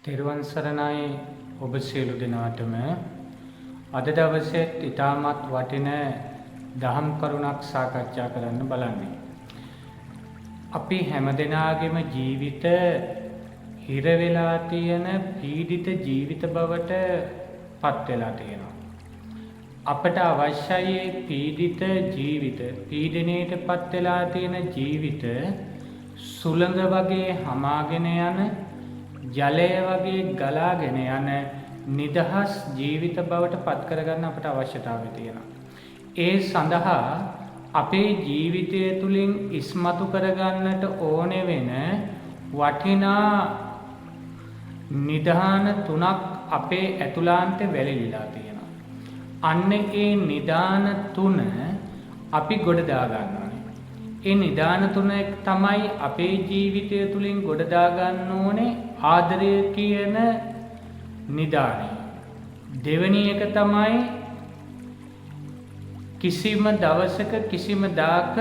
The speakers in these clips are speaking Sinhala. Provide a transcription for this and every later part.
තෙරුවන් සරණයි ඔබ සියලු දෙනාටම අද දවසේත් ඊටමත් වටින දහම් කරුණක් සාකච්ඡා කරන්න බලන්නේ. අපි හැමදෙනාගේම ජීවිත හිර වෙලා තියෙන පීඩිත ජීවිත බවට පත් වෙලා තියෙනවා. අපට අවශ්‍යයි පීඩිත ජීවිත, පීඩනයට පත් වෙලා තියෙන ජීවිත සුළඟ වගේ හමාගෙන යන, ජලය වගේ ගලාගෙන යන නිදහස් ජීවිත බවට පත් කරගන්න අපට අවශ්‍යතාවය තියෙනවා. ඒ සඳහා අපේ ජීවිතය තුළින් ඉස්මතු කරගන්නට ඕනේ වෙන වටිනා නිදාන තුනක් අපේ ඇතුළාන්තේ වැළලීලා තියෙනවා. අන්න ඒ නිදාන තුන අපි ගොඩ දා ගන්න ඕනේ. ඒ නිදාන තුන තමයි අපේ ජීවිතය තුළින් ගොඩ දා ගන්න ඕනේ ආදරය කියන නිදානය. දෙවෙනි එක තමයි කිසිම දවසක කිසිම දාක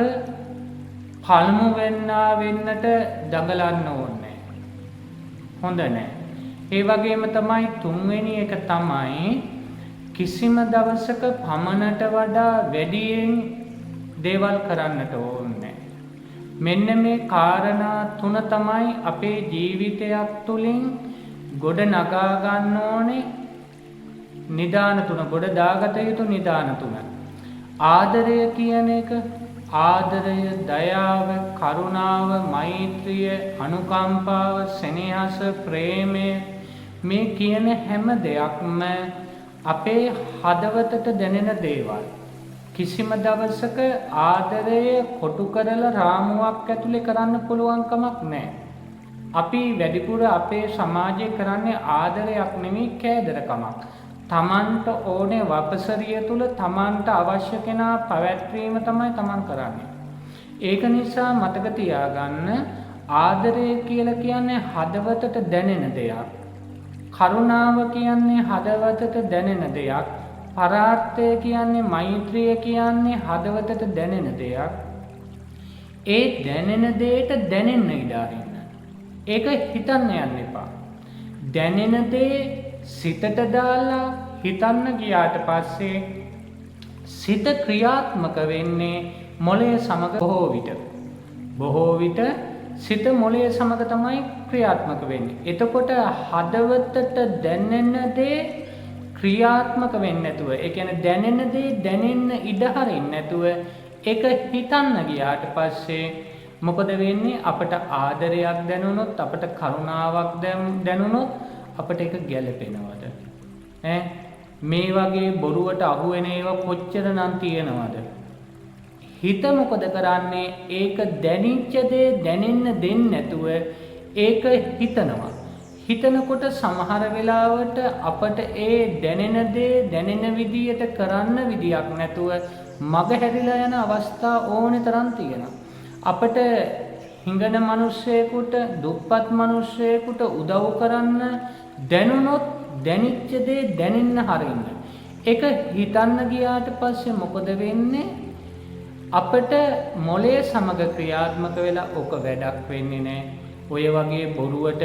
පළමු වෙන්නා වෙන්නට දඟලන්න ඕනේ. හොඳ නැහැ. ඒ වගේම තමයි තුන්වෙනි එක තමයි කිසිම දවසක පමණට වඩා වැඩියෙන් දේවල් කරන්නට ඕනේ. මෙන්න මේ කාරණා තුන තමයි අපේ ජීවිතයක් තුළින් ගොඩ නගා ගන්න ඕනේ නිදාන තුන, ගොඩ දාගත යුතු නිදාන තුන. ආදරය කියන එක, ආදරය, දයාව, කරුණාව, මෛත්‍රිය, අනුකම්පාව, සෙනෙහස, ප්‍රේමය, මේ කියන හැම දෙයක්ම අපේ හදවතට දැනෙන දේවල්. කිසිම දවසක ආදරය කොටු කරලා රාමුවක් ඇතුලේ කරන්න පුළුවන් කමක් නැහැ. අපි වැඩිපුර අපේ සමාජයේ කරන්නේ ආදරයක් නෙමෙයි, කෑදරකමක්. තමන්ට ඕනේ වපසරිය තුල තමන්ට අවශ්‍ය කෙනා පැවැත්වීම තමයි තමන් කරන්නේ. ඒක නිසා මතක තියාගන්න, ආදරය කියලා කියන්නේ හදවතට දැනෙන දෙයක්. කරුණාව කියන්නේ හදවතට දැනෙන දෙයක්. පරාර්ථය කියන්නේ, මෛත්‍රිය කියන්නේ හදවතට දැනෙන දෙයක්. ඒ දැනෙන දෙයට දැනෙන්න ඉඩ අරින්න. ඒක හිතන්න යන්න එපා. දැනෙන දේ සිතට දාලා හිතන්න ගියාට පස්සේ සිත ක්‍රියාත්මක වෙන්නේ මොළය සමග බොහෝ විට සිත මොළය සමග තමයි ක්‍රියාත්මක වෙන්නේ. එතකොට හදවතට දැනෙන දේ ක්‍රියාත්මක වෙන්නේ නැතුව, ඒ කියන්නේ දැනෙන දේ දැනෙන්න ඉඩ හරින්න නැතුව ඒක හිතන්න ගියාට පස්සේ මොකද වෙන්නේ? අපට ආදරයක් දැනුනොත්, අපට කරුණාවක් දැනුනොත් අපට ඒක ගැළපෙනවද? මේ වගේ බොරුවට අහු වෙන ඒවා කොච්චරනම් තියෙනවද? හිත මොකද කරන්නේ? ඒක දැනිච්ච දේ දැනෙන්න දෙන්නේ නැතුව ඒක හිතනවා. හිතනකොට සමහර වෙලාවට අපට ඒ දැනෙන දේ දැනෙන විදියට කරන්න විදියක් නැතුව මග හැරිලා යන අවස්ථා ඕනේ තරම් තියෙනවා. අපට හිඟන මිනිස්සෙකුට, දුප්පත් මිනිස්සෙකුට උදව් කරන්න දැනුනොත් දැනිච්ච දේ දැනෙන්න හරින්න. ඒක හිතන්න ගියාට පස්සේ මොකද වෙන්නේ? අපට මොළය සමග ක්‍රියාත්මක වෙලා ඕක වැඩක් වෙන්නේ නැහැ. ඔය වගේ බොරුවට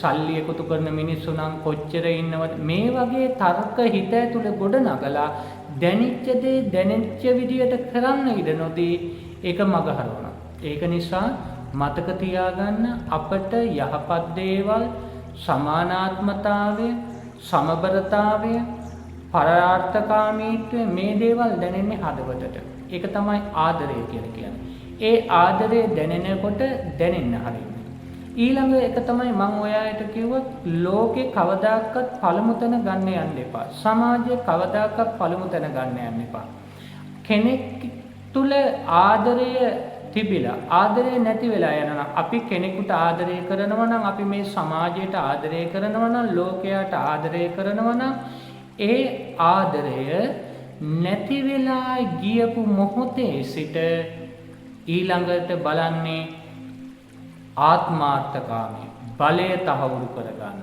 සල්ලි එකතු කරන මිනිස්සු නම් කොච්චර ඉන්නවද? මේ වගේ තර්ක හිත ඇතුලේ ගොඩ නගලා දැනිච්ච දේ දැනෙච්ච විදියට කරන්න ඉඩ නොදී ඒක මග හරවනවා. ඒක නිසා මතක තියාගන්න, අපට යහපත් දේවල්, සමානාත්මතාවය, සමබරතාවය, පරාර්ථකාමීත්වය, මේ දේවල් දැනෙන්නේ හදවතට. ඒක තමයි ආදරය කියලා කියන්නේ. ඒ ආදරය දැනෙනකොට දැනෙන්න හරින්න. ඊළඟ එක තමයි මම ඔයාලට කිව්වොත්, ලෝකේ කවදාකවත් පළමු තැන ගන්න යන්න එපා. සමාජයේ කවදාකවත් පළමු තැන ගන්න යන්න එපා. කෙනෙක් තුල ආදරය තිබිලා ආදරය නැති වෙලා යනවා. අපි කෙනෙකුට ආදරය කරනවා නම්, අපි මේ සමාජයට ආදරය කරනවා නම්, ලෝකයට ආදරය කරනවා නම්, ඒ ආදරය නැති වෙලා ගියපු මොහොතේ සිට ඊළඟට බලන්නේ ආත්මාර්ථකාමී බලය තහවුරු කරගන්න.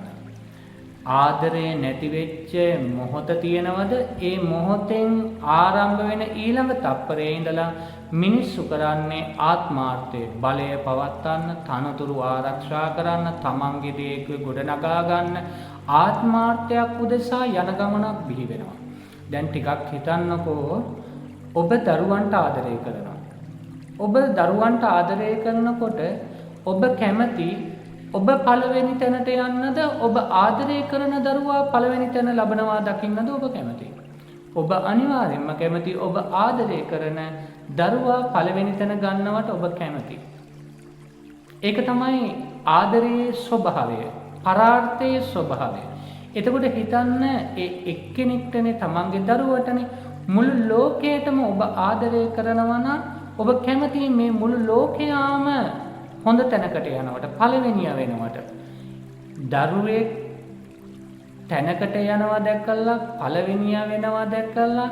ආදරය නැති වෙච්ච මොහොත තියෙනවද? ඒ මොහොතෙන් ආරම්භ වෙන ඊළඟ තප්පරේ ඉඳලා මිනිස්සු කරන්නේ ආත්මාර්ථය බලය පවත්වන්න, තනතුරු ආරක්ෂා කරන්න, තමන්ගේ දේක ගොඩනගා ගන්න ආත්මාර්ථයක් උදෙසා යන ගමනක් බිහි වෙනවා. දැන් ටිකක් හිතන්නකෝ ඔබ දරුවන්ට ආදරය කරනවා. ඔබ දරුවන්ට ආදරය කරනකොට ඔබ කැමති ඔබ පළවෙනි තැනට යන්නද ඔබ ආදරය කරන දරුවා පළවෙනි තැන ලබනවා දකින්නද ඔබ කැමති? ඔබ අනිවාර්යෙන්ම කැමති ඔබ ආදරය කරන දරුවා පළවෙනි තැන ගන්නවට ඔබ කැමති. ඒක තමයි ආදරයේ ස්වභාවය, පරාර්ථයේ ස්වභාවය. එතකොට හිතන්න ඒ එක්කෙනෙක්ටනේ තමන්ගේ දරුවටනේ මුළු ලෝකයටම ඔබ ආදරය කරනවා නම් ඔබ කැමති මේ මුළු ලෝකයාම හොඳ තැනකට යනවට, පළවෙනිය වෙනවට. දරුවෙක් තැනකට යනවා දැක්කලා, පළවෙනියා වෙනවා දැක්කලා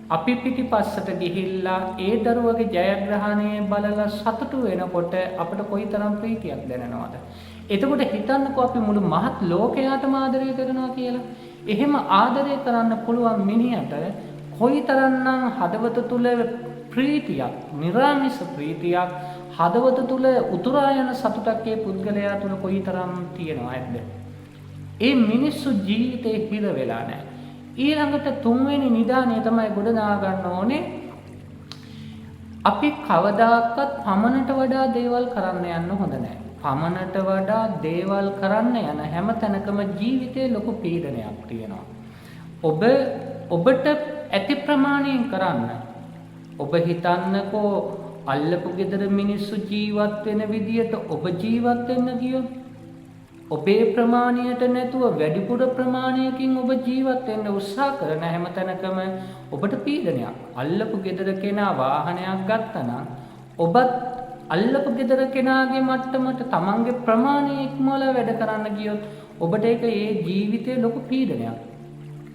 අපි පිටිපස්සට ගිහිල්ලා ඒ දරුවගේ ජයග්‍රහණය බලලා සතුටු වෙනකොට අපිට කොයිතරම් ප්‍රීතියක් දැනෙනවද? එතකොට හිතන්නකෝ අපි මුළු මහත් ලෝකයාටම ආදරය කරනවා කියලා. එහෙම ආදරය කරන්න පුළුවන් මිනිහට කොයිතරම්නම් හදවත තුල ප්‍රීතියක්, නිර්ාමිෂ ප්‍රීතියක්, හදවත තුල උතුරා යන සතුටක් ඒ පුද්ගලයා තුල කොයිතරම් තියෙනවද? ඒ මිනිස්සු ජීවිතේ හිර වෙලා නැහැ. ඊළඟට තුන්වෙනි නිදානය තමයි ගොඩනගා ගන්න ඕනේ. අපි කවදාකවත් පමණට වඩා දේවල් කරන්න යන්න හොඳ නැහැ. පමණට වඩා දේවල් කරන්න යන හැම තැනකම ජීවිතේ ලොකු පීඩනයක් තියෙනවා. ඔබට ඇති ප්‍රමාණයෙන් කරන්න. ඔබ හිතන්නකෝ අල්ලපු ගෙදර මිනිස්සු ජීවත් වෙන විදියට ඔබ ජීවත් වෙන්න ගියොත් ඔබේ ප්‍රමාණයට නැතුව වැඩිපුර ප්‍රමාණයකින් ඔබ ජීවත් වෙන්න උත්සාහ කරන හැම තැනකම ඔබට පීඩනයක්. අල්ලපු ගෙදර කෙනා වාහනයක් ගත්තා නම් ඔබත් අල්ලපු ගෙදර කෙනාගේ මට්ටමට තමන්ගේ ප්‍රමාණය ඉක්මවලා වැඩ කරන්න ගියොත් ඔබට ඒක ඒ ජීවිතේ ලොකු පීඩනයක්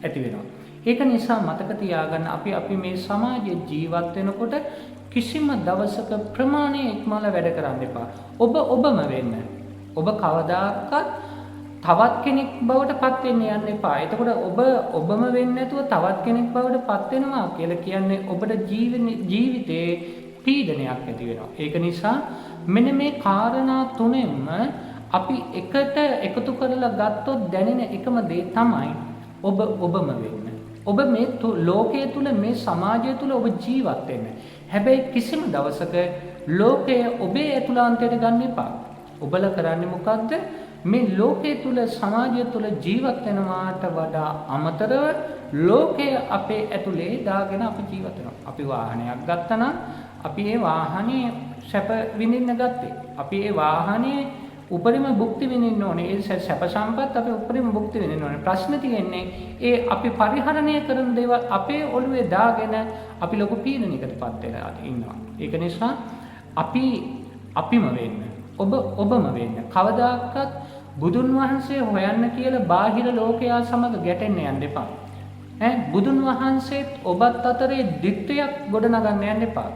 ඇති වෙනවා. ඒක නිසා මතක තියාගන්න අපි මේ සමාජයේ ජීවත් වෙනකොට කිසිම දවසක ප්‍රමාණය ඉක්මවලා වැඩ කරන්න එපා. ඔබම වෙන්න. ඔබ කවදාකවත් තවත් කෙනෙක් බවට පත් වෙන්න යන්න එපා. එතකොට ඔබම වෙන්නේ නැතුව තවත් කෙනෙක් බවට පත් වෙනවා කියලා කියන්නේ ඔබට ජීවිතේ පීඩනයක් ඇති වෙනවා. ඒක නිසා මෙන්න මේ කාරණා තුනෙන්ම අපි එකට එකතු කරලා ගත්තොත් දැනෙන එකම දේ තමයි ඔබම වෙන්න. ඔබ මේ ලෝකයේ තුල, මේ සමාජය තුල ඔබ ජීවත් වෙන්න. හැබැයි කිසිම දවසක ලෝකය ඔබේ ඇතුළාන්තයට ගන්න එපා. ඔබලා කරන්නේ මොකද්ද? මේ ලෝකයේ තුල, සමාජය තුල ජීවත් වෙනවාට වඩා අමතරව ලෝකය අපේ ඇතුලේ දාගෙන අපි ජීවත් වෙනවා. අපි වාහනයක් ගත්තා නම් අපි ඒ වාහනේ සැප විඳින්න ගත්තේ. අපි ඒ වාහනේ උපරිම භුක්ති විඳින්න ඕනේ. ඒ සැප සම්පත් අපි උපරිම භුක්ති විඳින්න ඕනේ. ප්‍රශ්න තියෙන්නේ ඒ අපි පරිහරණය කරන දේවල් අපේ ඔළුවේ දාගෙන අපි ලොකු පීඩනයකටපත් වෙලා ඉන්නවා. ඒක නිසා අපිම වෙන්න. ඔබම වෙන්න. කවදාකවත් බුදුන් වහන්සේ හොයන්න කියලා බාහිර ලෝකයා සමග ගැටෙන්න යන්න එපා. බුදුන් වහන්සේත් ඔබත් අතරේ ද්විත්වයක් ගොඩනගන්න යන්න එපා.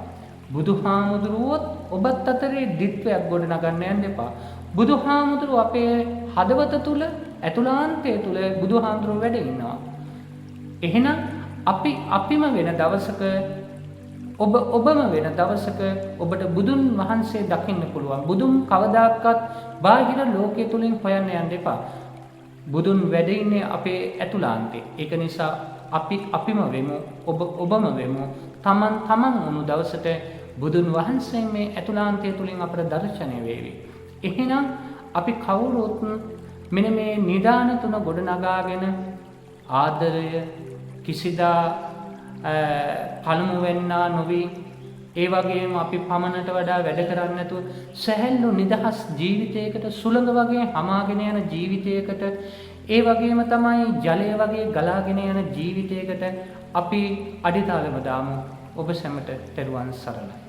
බුදුහාමුදුරුවොත් ඔබත් අතරේ ද්විත්වයක් ගොඩනගන්න යන්න එපා. බුදුහාමුදුරුව අපේ හදවත තුල, ඇතුළාන්තය තුල බුදුහාමුදුරුව වැඩ ඉන්නවා. එහෙනම් අපිම වෙන දවසක ඔබම වෙන දවසක ඔබට බුදුන් වහන්සේ දකින්න පුළුවන්. බුදුන් කවදාකවත් බාහිර ලෝකයේ තුලින් හොයන්න යන්න එපා. බුදුන් වැඩ ඉන්නේ අපේ ඇතුළාන්තේ. ඒක නිසා අපිම වෙමු, ඔබම වෙමු. තමන් වුණු දවසට බුදුන් වහන්සේ මේ ඇතුළාන්තය තුලින් අපට දර්ශනය වේවි. එහෙනම් අපි කවුරුත් මෙන්න මේ නිදාන තුන ගොඩනගාගෙන ආදරය කිසිදා පළමු වෙන්නා නොවි, ඒ වගේම අපි පමණට වඩා වැඩ කරන්නේ නැතුව සැහැල්ලු නිදහස් ජීවිතයකට, සුළඟ වගේ හමාගෙන යන ජීවිතයකට, ඒ වගේම තමයි ජලය වගේ ගලාගෙන යන ජීවිතයකට අපි අඩිතාලම දාමු. ඔබ සැමට තෙරුවන් සරණයි.